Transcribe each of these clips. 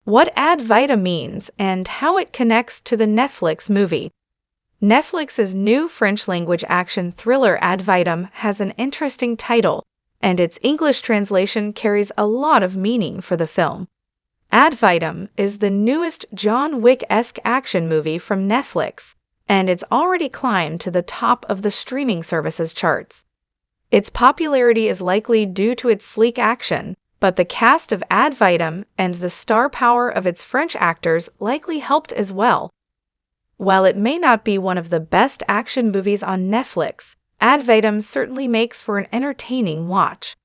what ad vitam means and how it connects to the Netflix movie. Netflix's new French-language action thriller Ad Vitam has an interesting title, and its English translation carries a lot of meaning for the film. Ad Vitam is the newest John Wick-esque action movie from Netflix, and it's already climbed to the top of the streaming services charts. Its popularity is likely due to its sleek action, but the cast of Ad Vitam and the star power of its French actors likely helped as well. While it may not be one of the best action movies on Netflix, Ad Vitam certainly makes for an entertaining watch.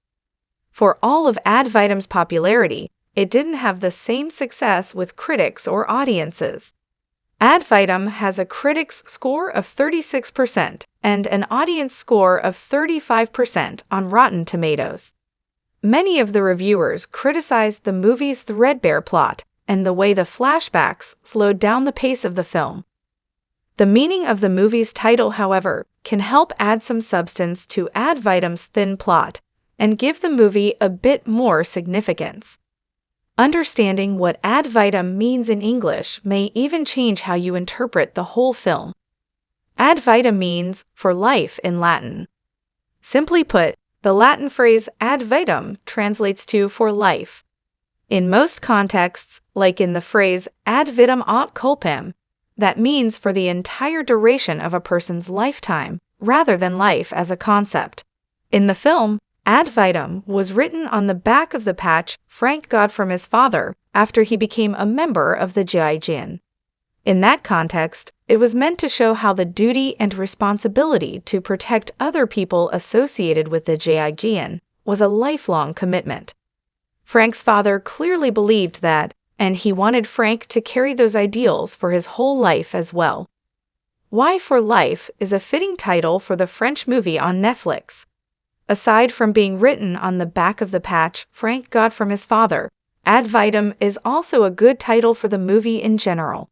For all of Ad Vitam's popularity, it didn't have the same success with critics or audiences. Ad Vitam has a critics score of 36% and an audience score of 35% on Rotten Tomatoes. Many of the reviewers criticized the movie's threadbare plot and the way the flashbacks slowed down the pace of the film. The meaning of the movie's title, however, can help add some substance to Ad Vitam's thin plot and give the movie a bit more significance. Understanding what Ad Vitam means in English may even change how you interpret the whole film. Ad vitam means for life in Latin. Simply put, the Latin phrase ad vitam translates to for life. In most contexts, like in the phrase ad vitam aut culpam, that means for the entire duration of a person's lifetime, rather than life as a concept. In the film, Ad Vitam was written on the back of the patch Frank got from his father after he became a member of the GIGN. In that context, it was meant to show how the duty and responsibility to protect other people associated with the GIGN was a lifelong commitment. Frank's father clearly believed that, and he wanted Frank to carry those ideals for his whole life as well. Why for Life is a fitting title for the French movie on Netflix. Aside from being written on the back of the patch Frank got from his father, Ad Vitam is also a good title for the movie in general.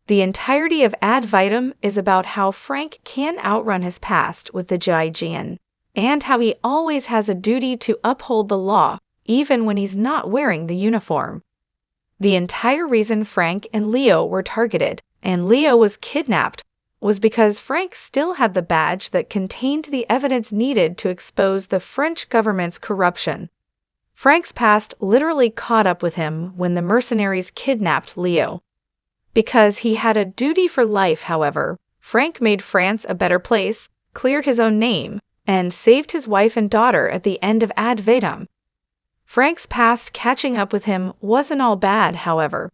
The entirety of Ad Vitam is about how Frank can outrun his past with the GIGN, and how he always has a duty to uphold the law, even when he's not wearing the uniform. The entire reason Frank and Leo were targeted, and Leo was kidnapped, was because Frank still had the badge that contained the evidence needed to expose the French government's corruption. Frank's past literally caught up with him when the mercenaries kidnapped Leo. Because he had a duty for life, however, Frank made France a better place, cleared his own name, and saved his wife and daughter at the end of Ad Vitam. Frank's past catching up with him wasn't all bad, however.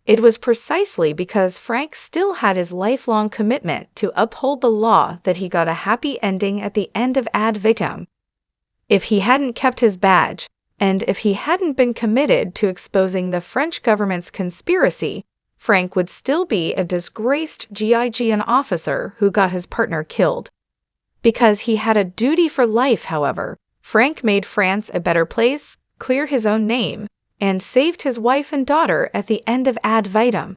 It was precisely because Frank still had his lifelong commitment to uphold the law that he got a happy ending at the end of Ad Vitam. If he hadn't kept his badge, and if he hadn't been committed to exposing the French government's conspiracy, Frank would still be a disgraced GIGN officer who got his partner killed. Because he had a duty for life, however, Frank made France a better place, cleared his own name, and saved his wife and daughter at the end of Ad Vitam.